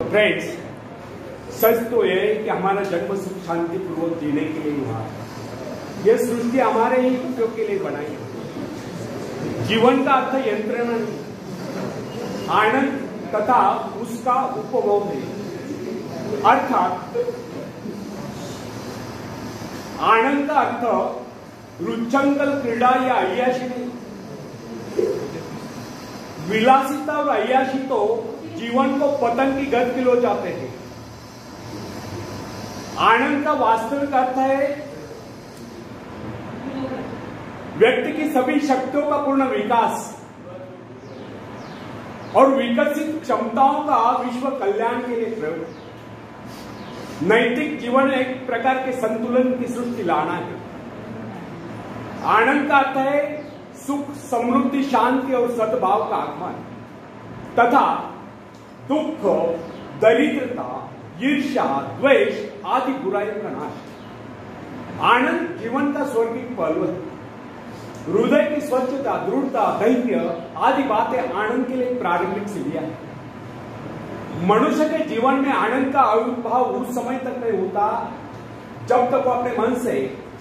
Friends, सच तो यह है कि हमारा जन्म सुख शांति पूर्वक जीने के लिए हुआ है। यह सृष्टि हमारे ही उपयोग के लिए बनाई है। जीवन का अर्थ यंत्रणा नहीं, आनंद तथा उसका उपभोग है। अर्थात आनंद का अर्थ रुचंगल क्रीड़ा या अय्याशी नहीं। विलासिता और अय्याशी तो जीवन को पतन की गति की ले जाते हैं। आनंद का वास्तविक अर्थ है व्यक्ति की सभी शक्तियों का पूर्ण विकास और विकसित क्षमताओं का विश्व कल्याण के लिए प्रयोग। नैतिक जीवन में एक प्रकार के संतुलन की सृष्टि लाना है। आनंद का अर्थ है सुख, समृद्धि, शांति और सद्भाव का आगमन तथा दुख, दरिद्रता, ईर्ष्या, द्वेष आदि बुराइयों का नाश। आनंद जीवन का स्वर्गीय पहलू है। हृदय की स्वच्छता, दृढ़ता, धैर्य आदि बातें आनंद के लिए प्रारंभिक सीढ़ियां हैं। मनुष्य के जीवन में आनंद का आविर्भाव उस समय तक नहीं होता जब तक वो अपने मन से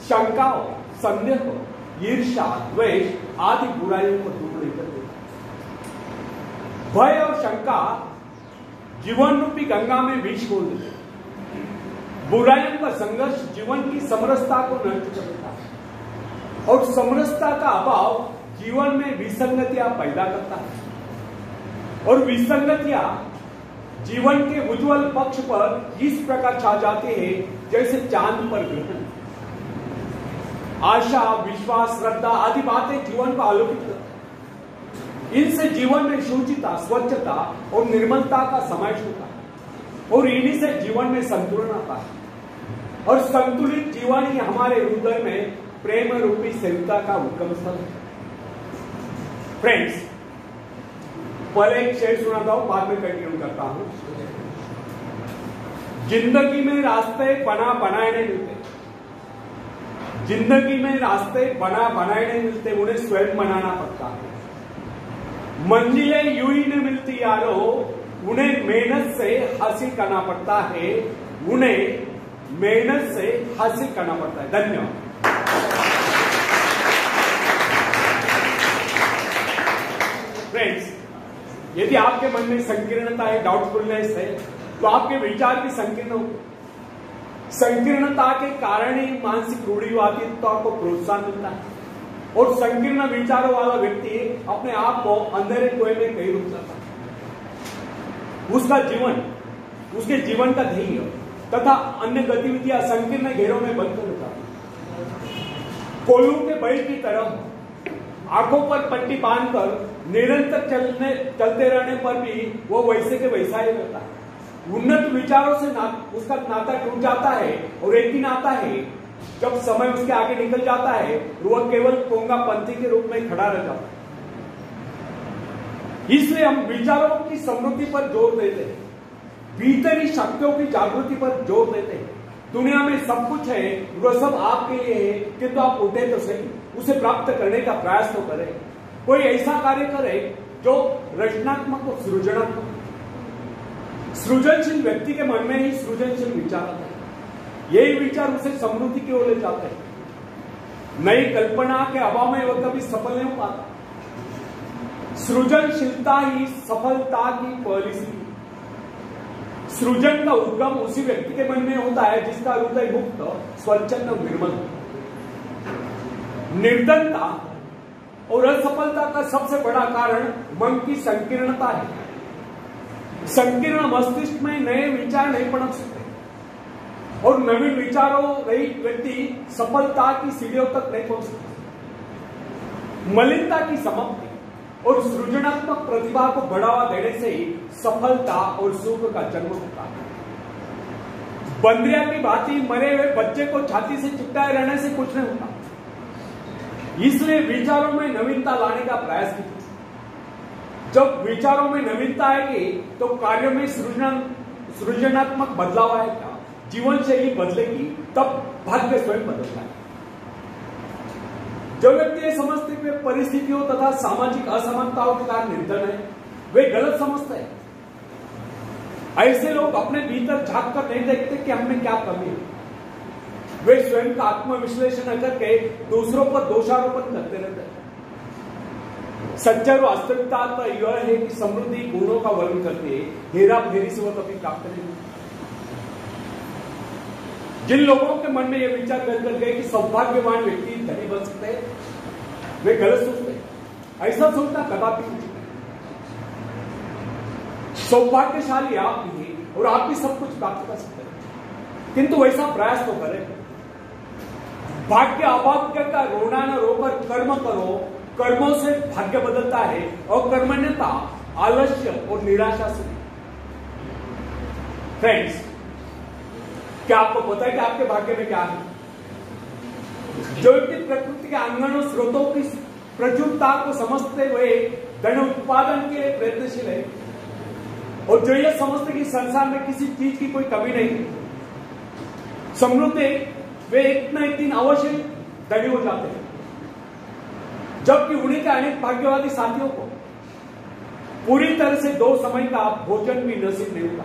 शंकाओं, संदेह, ईर्ष्या, द्वेष आदि बुराइयों को दूर नहीं कर देता। भय और शंका जीवन रूपी गंगा में विष खोल देते। बुराइयों का संघर्ष जीवन की समरसता को नष्ट कर देता है और समरसता का अभाव जीवन में विसंगतियां पैदा करता है और विसंगतियां जीवन के उज्जवल पक्ष पर इस प्रकार छा जाते हैं जैसे चांद पर ग्रहण। आशा, विश्वास, श्रद्धा आदि बातें जीवन को आलोकित करती हैं। इनसे जीवन में शुचिता, स्वच्छता और निर्मलता का समावेश होता है और इन्हीं से जीवन में संतुलन आता है और संतुलित जीवन ही हमारे हृदय में प्रेम रूपी स्थिरता का उद्गम स्थल है। फ्रेंड्स, पहले एक शेर सुनाता हूं, बाद में कंटिन्यू करता हूं। जिंदगी में रास्ते बना बनाए नहीं मिलते। जिंदगी में रास्ते बना बनाए नहीं मिलते, उन्हें स्वयं बनाना पड़ता है। मंजिलें यूं ही नहीं मिलती यारो, उन्हें मेहनत से हासिल करना पड़ता है। उन्हें मेहनत से हासिल करना पड़ता है। धन्यवाद। फ्रेंड्स, यदि आपके मन में संकीर्णता है, डाउटफुलनेस है, तो आपके विचार भी संकीर्ण हो। संकीर्णता के कारण ही मानसिक रूढ़िवादिता को प्रोत्साहन मिलता है और संकीर्ण विचारों वाला व्यक्ति अपने आप को अंधेरे कुएं में कहीं रुक जाता है। उसका जीवन, उसके जीवन का ध्येय तथा अन्य गतिविधियां संकीर्ण घेरों में बंद हो जाती है। कोल्हू के बैल की तरह आंखों पर पट्टी बांधकर निरंतर चलते रहने पर भी वो वैसे के वैसा ही रहता है। उन्नत विचारों से उसका नाता टूट जाता है और एक दिन आता है जब समय उसके आगे निकल जाता है, वह केवल पोंगा पंथी के रूप में खड़ा रह जाता है। इसलिए हम विचारों की समृद्धि पर जोर देते हैं, भीतरी शक्तियों की जागृति पर जोर देते हैं। दुनिया में सब कुछ है, वह सब आपके लिए है, किंतु आप उठे तो सही, उसे प्राप्त करने का प्रयास तो करें। कोई ऐसा कार्य करे जो रचनात्मक और सृजनात्मक। सृजनशील व्यक्ति के मन में ही सृजनशील विचार आता है। यही विचार उसे समृद्धि की ओर ले जाते हैं। नई कल्पना के अभाव में वह कभी सफल नहीं हो पाता। सृजनशीलता ही सफलता की पहली सीढ़ी। सृजन का उद्गम उसी व्यक्ति के मन में होता है जिसका हृदय मुक्त, स्वच्छंद और निर्मल। निर्धनता और असफलता का सबसे बड़ा कारण मन की संकीर्णता है। संकीर्ण मस्तिष्क में नए विचार नहीं पनप सकते और नवीन विचारों रहित व्यक्ति सफलता की सीढ़ियों तक नहीं पहुंच सकते। मलिनता की समाप्ति और सृजनात्मक प्रतिभा को बढ़ावा देने से ही सफलता और सुख का जन्म होता है। बंदरिया की भांति मरे हुए बच्चे को छाती से चिपटाए रहने से कुछ नहीं होता। इसलिए विचारों में नवीनता लाने का प्रयास कीजिए। जब विचारों में नवीनता आएगी तो कार्यों में सृजनात्मक बदलाव आएगा, जीवन शैली बदलेगी, तब भाग्य स्वयं बदलता है। जो व्यक्ति ये समझते हुए परिस्थितियों तथा सामाजिक असमानताओं के कारण निर्धन है, वे गलत समझते हैं। ऐसे लोग अपने भीतर झांक कर नहीं देखते कि हमें क्या कमी है। वे स्वयं का आत्मविश्लेषण करके दूसरों पर दोषारोपण करते रहते हैं। सच्चा वास्तविकता तो यह है कि समृद्धि गुणों का वर्णन करती है, हेरा फेरी से वह कभी प्राप्त नहीं होती। जिन लोगों के मन में यह विचार कर गए कि सौभाग्यवान व्यक्ति धनी बन सकते हैं, वे गलत सोचते हैं। ऐसा सोचना कदापि उचित नहीं। सौभाग्यशाली आप भी हैं और आप भी सब कुछ प्राप्त कर सकते हैं, किंतु वैसा प्रयास तो करें। भाग्य अभाग्य का रोना न रोकर कर्म करो, कर्मों से भाग्य बदलता है और कर्मण्यता आलस्य और निराशा से। फ्रेंड्स, क्या आपको पता है कि आपके भाग्य में क्या है? जो व्यक्ति प्रकृति के अंगनों स्रोतों की प्रचुरता को समझते हुए धन उत्पादन के लिए प्रयत्नशील है और जो यह समझते कि संसार में किसी चीज की कोई कमी नहीं, समृद्ध है, वे एक न एक दिन अवश्य धनी हो जाते हैं। जबकि उन्हीं के अनेक भाग्यवादी साथियों को पूरी तरह से 2 समय का भोजन भी नसीब नहीं होता।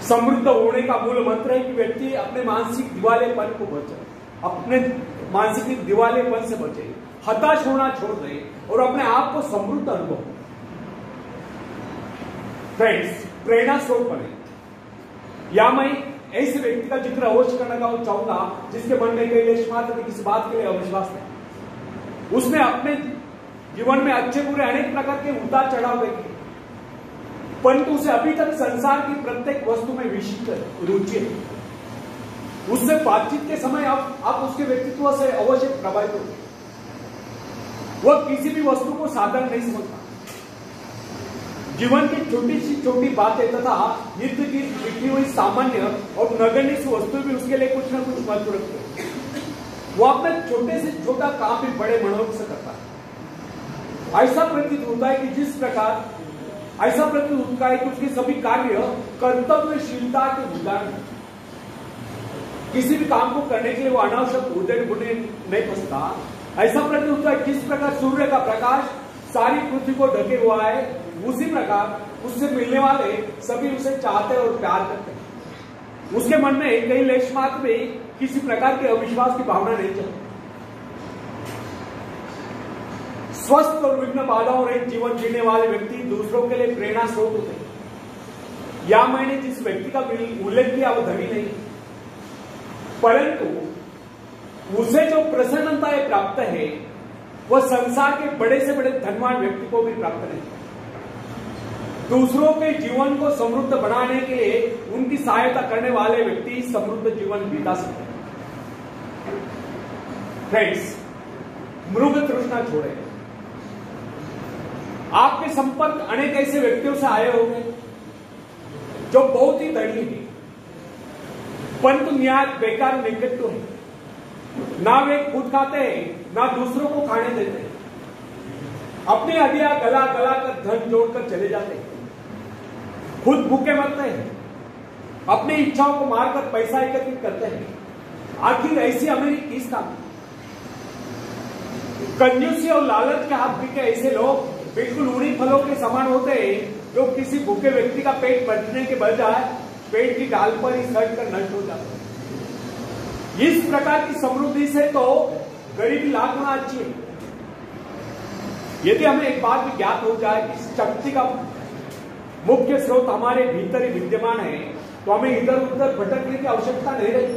समृद्ध होने का मूल मंत्र है कि व्यक्ति अपने मानसिक दिवालेपन को बचे, अपने मानसिक दिवालेपन से बचे, हताश होना छोड़ दे और अपने आप को समृद्ध अनुभव। फ्रेंड्स, प्रेरणा स्रोत बने। या मैं ऐसे व्यक्ति का जिक्र अवश्य करना चाहूंगा जिसके मन में कई लेश मात्र किसी बात के लिए अविश्वास है। उसने अपने जीवन में अच्छे बुरे अनेक प्रकार के उतार चढ़ाव देखे, परंतु उसे अभी तक संसार की प्रत्येक वस्तु में विशिष्ट रुचि है। उससे बातचीत के समय आप उसके व्यक्तित्व से अवश्य प्रभावित होते। वह किसी भी वस्तु को साधारण नहीं समझता। जीवन की छोटी सी छोटी बातें तथा इर्द गिर्द बिखरी हुई सामान्य और नगण्य सी वस्तु भी उसके लिए कुछ न कुछ महत्व रखते हैं। वो अपने छोटे से छोटा काम भी बड़े मनोरथ से करता है। ऐसा प्रतीत होता है कि उसके सभी कार्य कर्तव्यशीलता के उदाहरण। किसी भी काम को करने के लिए वो अनावश्यक उधेड़ बुने नहीं फंसता। ऐसा प्रतीत होता है जिस प्रकार सूर्य का प्रकाश सारी पृथ्वी को ढके हुआ है, उसी प्रकार उससे मिलने वाले सभी उसे चाहते और प्यार करते हैं। उसके मन में कई लेश मात्र में किसी प्रकार के अविश्वास की भावना नहीं चलती। स्वस्थ और विघ्न बाधाओं रहित जीवन जीने वाले व्यक्ति दूसरों के लिए प्रेरणा स्रोत होते हैं। या मैंने जिस व्यक्ति का उल्लेख किया वो धनी नहीं, परंतु उसे जो प्रसन्नता प्राप्त है वह संसार के बड़े से बड़े धनवान व्यक्ति को भी प्राप्त नहीं। दूसरों के जीवन को समृद्ध बनाने के लिए उनकी सहायता करने वाले व्यक्ति समृद्ध जीवन बिता सकते हैं। फ्रेंड्स, मृग तृष्णा छोड़े। आपके संपर्क अनेक ऐसे व्यक्तियों से आए होंगे जो बहुत ही धनी है, परंतु न्याय बेकार निकट है। ना वे खुद खाते हैं ना दूसरों को खाने देते हैं। अपनी हदिया गला गला कर धन जोड़कर चले जाते हैं, खुद भूखे मरते हैं, अपनी इच्छाओं को मारकर पैसा एकत्रित करते हैं। आखिर ऐसी अमीरी किस काम? कंजूसी और लालच के हाथ पीके ऐसे लोग बिल्कुल उन्हीं फलों के समान होते हैं जो किसी भूखे व्यक्ति का पेट भरने के बजाय पेट की डाल पर ही सड़ कर नष्ट हो जाते हैं। इस प्रकार की समृद्धि से तो गरीबी लाख गुना अच्छी है। यदि हमें एक बात भी ज्ञात हो जाए कि शक्ति का मुख्य स्रोत हमारे भीतर ही विद्यमान है, तो हमें इधर उधर भटकने की आवश्यकता नहीं रही।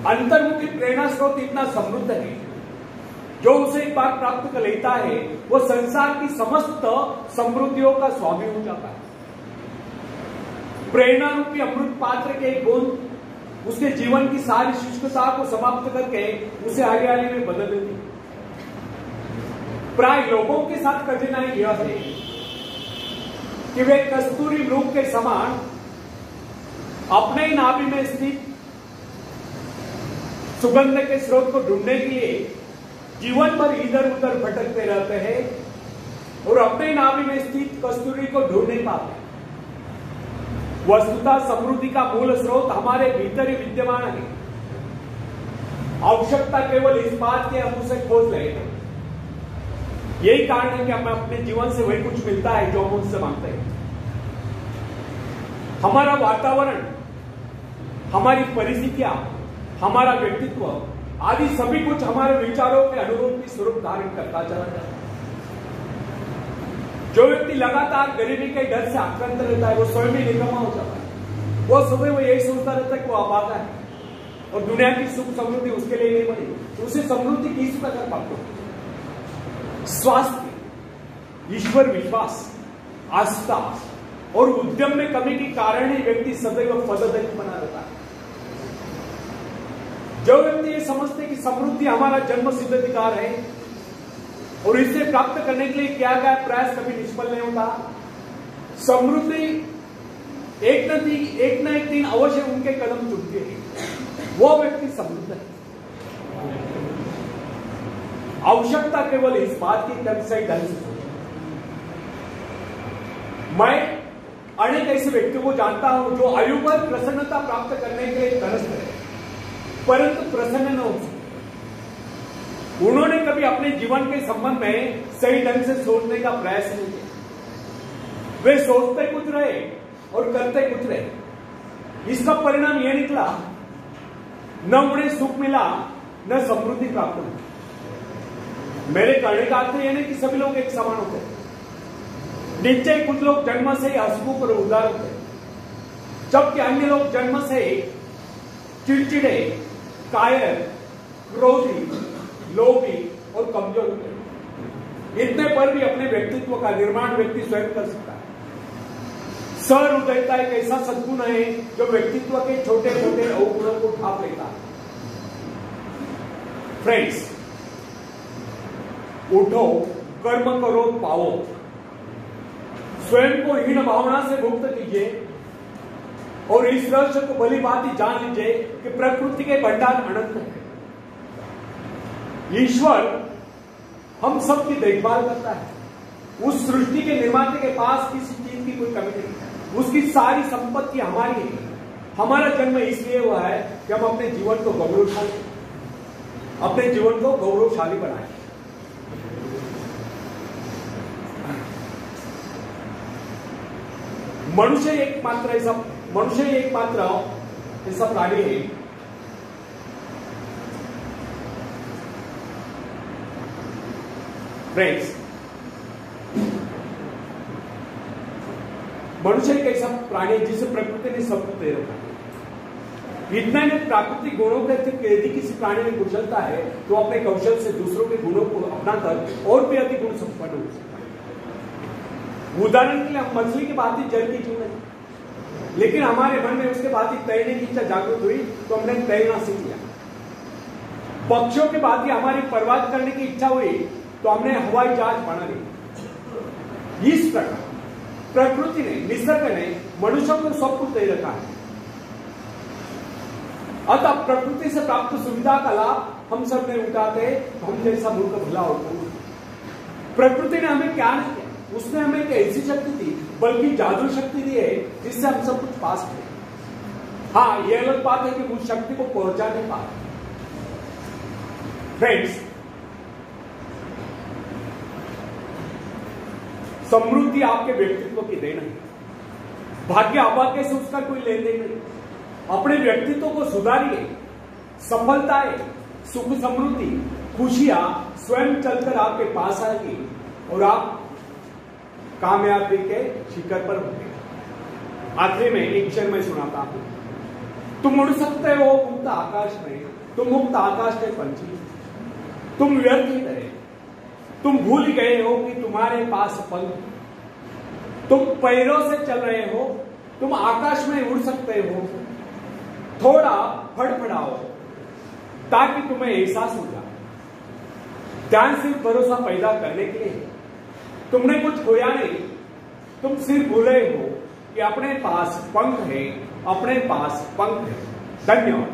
अंतर्मुखी प्रेरणा स्रोत इतना समृद्ध है, जो उसे एक बार प्राप्त कर लेता है वह संसार की समस्त समृद्धियों का स्वामी हो जाता है। प्रेरणा रूपी अमृत पात्र के बूंद उसके जीवन की सारी शुष्कता को समाप्त करके उसे हरियाली में बदल देती है। प्राय लोगों के साथ कठिनाई यह है कि वे कस्तूरी मृग के समान अपने ही नाभि में स्थित सुगंध के स्रोत को ढूंढने के लिए जीवन भर इधर उधर भटकते रहते हैं और अपने नाभि में स्थित कस्तूरी को ढूंढ नहीं पाते। वस्तुतः समृद्धि का मूल स्रोत हमारे भीतर ही विद्यमान है। आवश्यकता केवल इस बात की हम उसे खोज लें। यही कारण है कि हमें अपने जीवन से वही कुछ मिलता है जो हम उससे मांगते हैं। हमारा वातावरण, हमारी परिस्थितियां, हमारा व्यक्तित्व आदि सभी कुछ हमारे विचारों के अनुरूप ही स्वरूप धारण करता चला जाता है। जो व्यक्ति लगातार गरीबी के डर से आक्रांत रहता है वो स्वयं ही निकम्मा हो जाता है। वो सुबह वो यही सोचता रहता है कि वो अभागा है और दुनिया की सुख समृद्धि उसके लिए नहीं बनी, तो उसे समृद्धि किस प्रकार प्राप्त होगी? स्वास्थ्य, ईश्वर विश्वास, आस्था और उद्यम में कमी के कारण ही व्यक्ति सदैव पददलित बना रहता है। जो व्यक्ति ये समझते कि समृद्धि हमारा जन्म सिद्ध अधिकार है और इसे प्राप्त करने के लिए किया गया प्रयास कभी निष्फल नहीं होता, समृद्धि एक न एक दिन अवश्य उनके कदम चुनती है, वो व्यक्ति समृद्ध है। आवश्यकता केवल इस बात की सही ढंग से सोचो। मैं अनेक ऐसे व्यक्तियों को जानता हूं जो आयु पर प्रसन्नता प्राप्त करने के लिए तरसते हैं परंतु प्रसन्न न हो सके। उन्होंने कभी अपने जीवन के संबंध में सही ढंग से सोचने का प्रयास नहीं किया। वे सोचते कुछ रहे और करते कुछ रहे। इसका परिणाम यह निकला, न उन्हें सुख मिला न समृद्धि प्राप्त हुई। मेरे कहने का अर्थ यह नहीं कि सभी लोग एक समान होते हैं। नीचे कुछ लोग जन्म से ही हंसमुख और उदार होते हैं, जबकि अन्य लोग जन्म से चिड़चिड़े, कायर, क्रोधी, लोभी और कमजोर होते हैं। इतने पर भी अपने व्यक्तित्व का निर्माण व्यक्ति स्वयं कर सकता है। सहृदयता एक ऐसा सद्गुण है जो व्यक्तित्व के छोटे छोटे अवगुणों को ढांप लेता है। फ्रेंड्स, उठो, कर्म करो, पाओ। स्वयं को हीन भावना से मुक्त कीजिए और इस रहस्य को भली भांति जान लीजिए कि प्रकृति के भंडार अनंत है। ईश्वर हम सब की देखभाल करता है। उस सृष्टि के निर्माता के पास किसी चीज की कोई कमी नहीं है। उसकी सारी संपत्ति हमारी है। हमारा जन्म इसलिए हुआ है कि हम अपने जीवन को गौरवशाली बनाएं। मनुष्य एकमात्र ऐसा प्राणी है फ्रेंड्स, मनुष्य एक ऐसा प्राणी जिसे प्रकृति ने सब कुछ दे रखा है। इतना ही प्राकृतिक गुणों के यदि किसी प्राणी में कुशलता है तो अपने कौशल से दूसरों के गुणों को अपनाकर और भी अधिक गुण संपन्न हो सकता है। उदाहरण के लिए हम मछली की भांति जल की जीव नहीं, लेकिन हमारे मन में उसके भांति तैरने की इच्छा जागृत हुई तो हमने तैरना सीख लिया। पक्षियों के भांति हमारी परवाज करने की इच्छा हुई तो हमने हवाई जहाज बना ली। इस प्रकार प्रकृति ने, निसर्ग ने मनुष्य को सब कुछ दे रखा है। अतः प्रकृति से प्राप्त सुविधा का लाभ हम सब नहीं उठाते, हम जैसा मूर्ख भला होता है। प्रकृति ने हमें क्या नहीं किया, उसने हमें एक ऐसी शक्ति दी, बल्कि जादू शक्ति दी है जिससे हम सब कुछ पा सकते। हाँ, यह अलग बात है कि उस शक्ति को पहुंचा नहीं पाते। फ्रेंड्स, समृद्धि आपके व्यक्तित्व की देन है। भाग्य अभाग्य से उसका कोई लेन देन नहीं। अपने व्यक्तित्व को सुधारिए। सफलताएं, सुख समृद्धि, खुशियां स्वयं चलकर आपके पास आएगी और आप कामयाबी के शिखर पर होंगे। आखिरी में एक शेर मैं सुनाता हूं। तुम उड़ सकते हो मुक्त आकाश में, तुम मुक्त आकाश के पंछी, तुम व्यर्थ ही रहे, तुम भूल गए हो कि तुम्हारे पास पंख, तुम पैरों से चल रहे हो, तुम आकाश में उड़ सकते हो। थोड़ा फड़फड़ाओ ताकि तुम्हें एहसास हो जाए। ध्यान सिर्फ भरोसा पैदा करने के लिए। तुमने कुछ खोया नहीं, तुम सिर्फ भूले हो कि अपने पास पंख है, अपने पास पंख है। धन्यवाद।